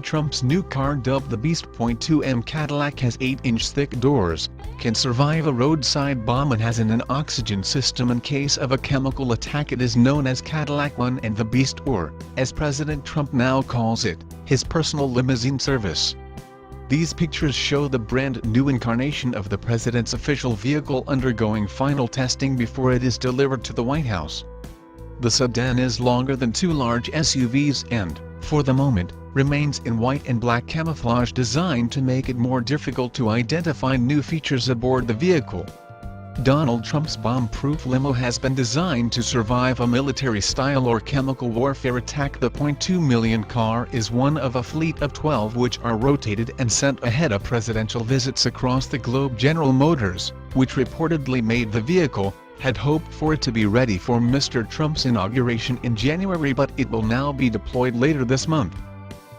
Trump's new car, dubbed the Beast. 2M Cadillac, has 8-inch thick doors, can survive a roadside bomb, and has an oxygen system in case of a chemical attack. It is known as Cadillac One and the Beast, or, as President Trump now calls it, his personal limousine service. These pictures show the brand new incarnation of the president's official vehicle undergoing final testing before it is delivered to the White House. The sedan is longer than two large SUVs and, for the moment, remains in white and black camouflage designed to make it more difficult to identify new features aboard the vehicle. Donald Trump's bomb-proof limo has been designed to survive a military-style or chemical warfare attack. The .2 million car is one of a fleet of 12 which are rotated and sent ahead of presidential visits across the globe. General Motors, which reportedly made the vehicle, had hoped for it to be ready for Mr. Trump's inauguration in January, but it will now be deployed later this month.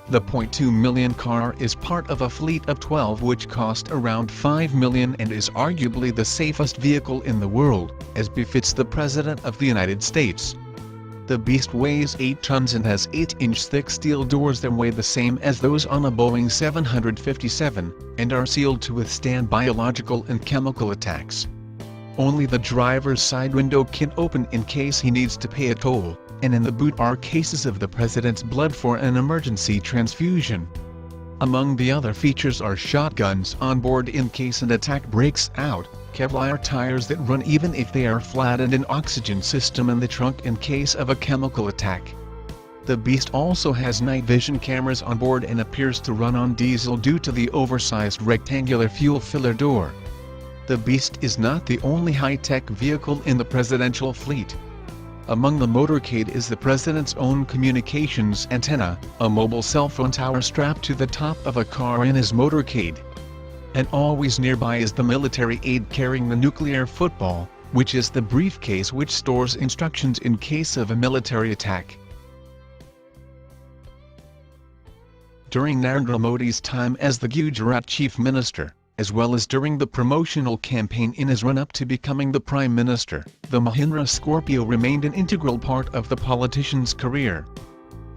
The .2 million car is part of a fleet of 12 which cost around $5 million and is arguably the safest vehicle in the world, as befits the President of the United States. The Beast weighs 8 tons and has 8-inch thick steel doors that weigh the same as those on a Boeing 757, and are sealed to withstand biological and chemical attacks. Only the driver's side window can open in case he needs to pay a toll, and in the boot are cases of the president's blood for an emergency transfusion. Among the other features are shotguns on board in case an attack breaks out, Kevlar tires that run even if they are flat, and an oxygen system in the trunk in case of a chemical attack. The Beast also has night vision cameras on board and appears to run on diesel due to the oversized rectangular fuel filler door. The Beast is not the only high-tech vehicle in the presidential fleet. Among the motorcade is the president's own communications antenna, a mobile cell phone tower strapped to the top of a car in his motorcade. And always nearby is the military aide carrying the nuclear football, which is the briefcase which stores instructions in case of a military attack. During Narendra Modi's time as the Gujarat Chief Minister, as well as during the promotional campaign in his run-up to becoming the Prime Minister, the Mahindra Scorpio remained an integral part of the politician's career.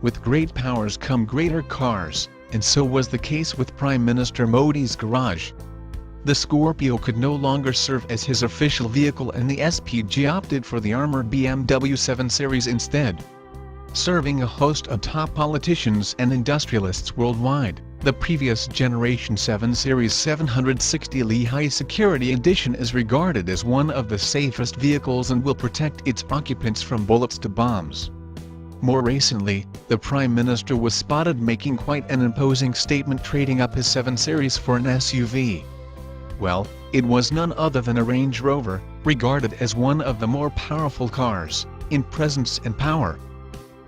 With great powers come greater cars, and so was the case with Prime Minister Modi's garage. The Scorpio could no longer serve as his official vehicle, and the SPG opted for the armored BMW 7 Series instead. Serving a host of top politicians and industrialists worldwide, the previous generation 7 Series 760 Li High Security Edition is regarded as one of the safest vehicles and will protect its occupants from bullets to bombs. More recently, the Prime Minister was spotted making quite an imposing statement, trading up his 7 Series for an SUV. Well, it was none other than a Range Rover, regarded as one of the more powerful cars, in presence and power.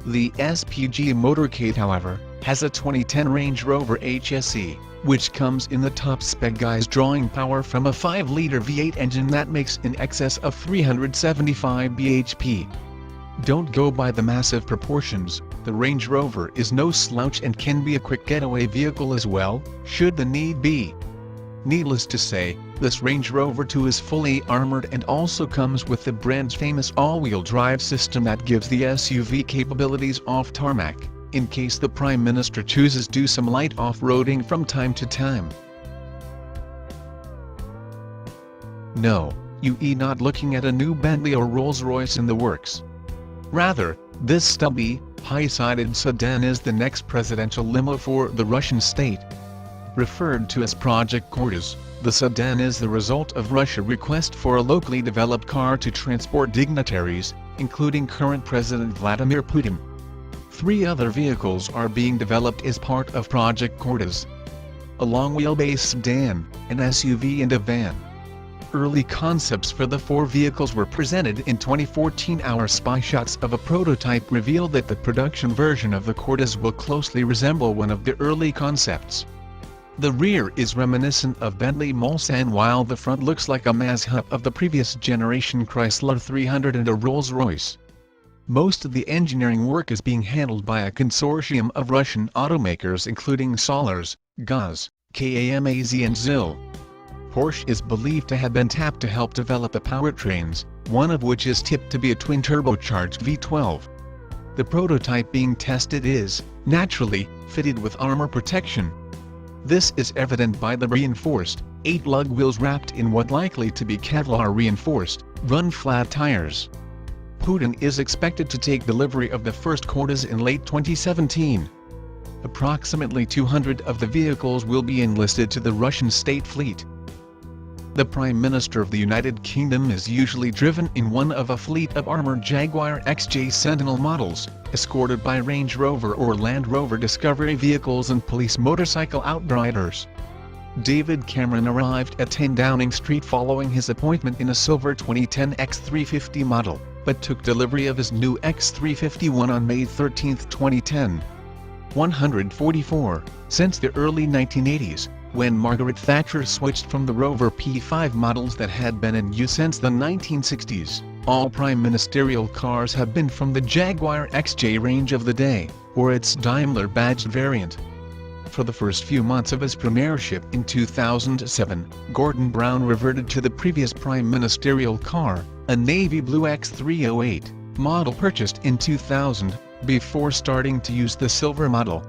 The SPG motorcade, however, has a 2010 Range Rover HSE, which comes in the top spec guise, drawing power from a 5-liter V8 engine that makes in excess of 375 bhp. Don't go by the massive proportions, the Range Rover is no slouch and can be a quick getaway vehicle as well, should the need be. Needless to say, this Range Rover 2 is fully armored and also comes with the brand's famous all-wheel drive system that gives the SUV capabilities off tarmac, in case the Prime Minister chooses to do some light off-roading from time to time. No, you're not looking at a new Bentley or Rolls-Royce in the works. Rather, this stubby, high-sided sedan is the next presidential limo for the Russian state. Referred to as Project Cortez, the sedan is the result of Russia's request for a locally developed car to transport dignitaries, including current President Vladimir Putin. 3 other vehicles are being developed as part of Project Cortez: a long-wheelbase sedan, an SUV and a van. Early concepts for the 4 vehicles were presented in 2014. Our spy shots of a prototype reveal that the production version of the Cortez will closely resemble one of the early concepts. The rear is reminiscent of Bentley Mulsanne, while the front looks like a Mazda of the previous generation Chrysler 300 and a Rolls-Royce. Most of the engineering work is being handled by a consortium of Russian automakers including Solars, Gaz, KAMAZ and ZIL. Porsche is believed to have been tapped to help develop the powertrains, one of which is tipped to be a twin-turbocharged V12. The prototype being tested is, naturally, fitted with armor protection. This is evident by the reinforced, 8-lug wheels wrapped in what likely to be Kevlar-reinforced, run-flat tires. Putin is expected to take delivery of the first quarters in late 2017. Approximately 200 of the vehicles will be enlisted to the Russian state fleet. The Prime Minister of the United Kingdom is usually driven in one of a fleet of armored Jaguar XJ Sentinel models, escorted by Range Rover or Land Rover Discovery vehicles and police motorcycle outriders. David Cameron arrived at 10 Downing Street following his appointment in a silver 2010 X350 model, but took delivery of his new X351 on May 13, 2010. 144. Since the early 1980s, when Margaret Thatcher switched from the Rover P5 models that had been in use since the 1960s, all prime ministerial cars have been from the Jaguar XJ range of the day, or its Daimler-badged variant. For the first few months of his premiership in 2007, Gordon Brown reverted to the previous prime ministerial car, a navy blue X308 model purchased in 2000, before starting to use the silver model.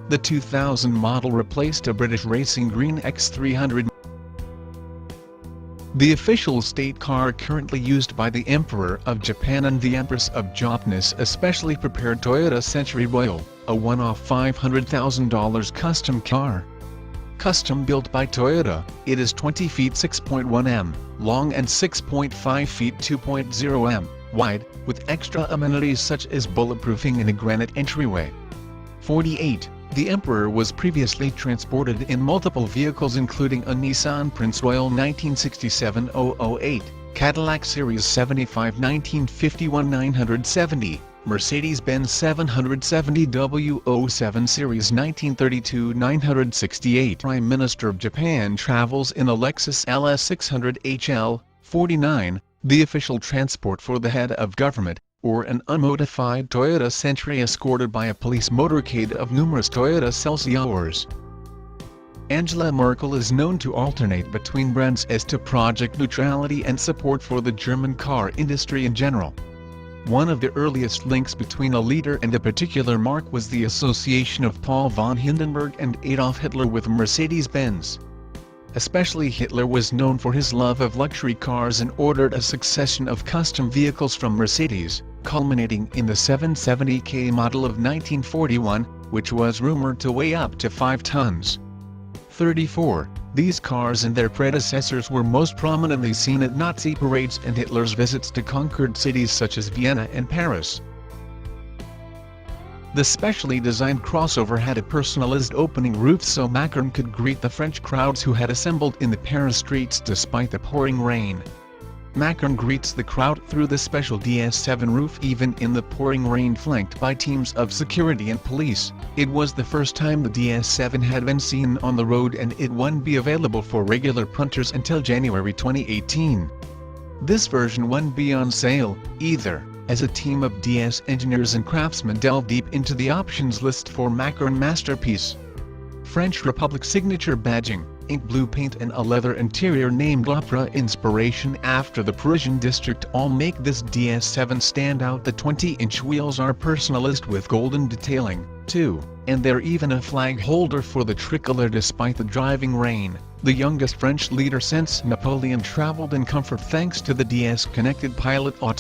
The 2000 model replaced a British racing green X300. The official state car currently used by the Emperor of Japan and the Empress of Japanese especially prepared Toyota Century Royal, a one-off $500,000 custom car. Custom built by Toyota, it is 20 feet 6.1 m long and 6.5 feet 2.0 m wide, with extra amenities such as bulletproofing and a granite entryway. 48. The Emperor was previously transported in multiple vehicles including a Nissan Prince Royal 1967-008, Cadillac Series 75 1951-970, Mercedes-Benz 770W07 Series 1932-968. Prime Minister of Japan travels in a Lexus LS 600 HL, 49, the official transport for the head of government, or an unmodified Toyota Century escorted by a police motorcade of numerous Toyota Celsiors. Angela Merkel is known to alternate between brands as to project neutrality and support for the German car industry in general. One of the earliest links between a leader and a particular marque was the association of Paul von Hindenburg and Adolf Hitler with Mercedes-Benz. Especially Hitler was known for his love of luxury cars and ordered a succession of custom vehicles from Mercedes, culminating in the 770K model of 1941, which was rumored to weigh up to 5 tons. 34. These cars and their predecessors were most prominently seen at Nazi parades and Hitler's visits to conquered cities such as Vienna and Paris. The specially designed crossover had a personalized opening roof so Macron could greet the French crowds who had assembled in the Paris streets despite the pouring rain. Macron greets the crowd through the special DS7 roof even in the pouring rain, flanked by teams of security and police. It was the first time the DS7 had been seen on the road and it wouldn't be available for regular punters until January 2018. This version wouldn't be on sale, either, as a team of DS engineers and craftsmen delved deep into the options list for Macron Masterpiece. French Republic signature badging, ink blue paint and a leather interior named L'Opera inspiration after the Parisian district all make this DS7 stand out. The 20-inch wheels are personalized with golden detailing, too, and they're even a flag holder for the tricolor despite the driving rain. The youngest French leader since Napoleon traveled in comfort thanks to the DS connected pilot auto.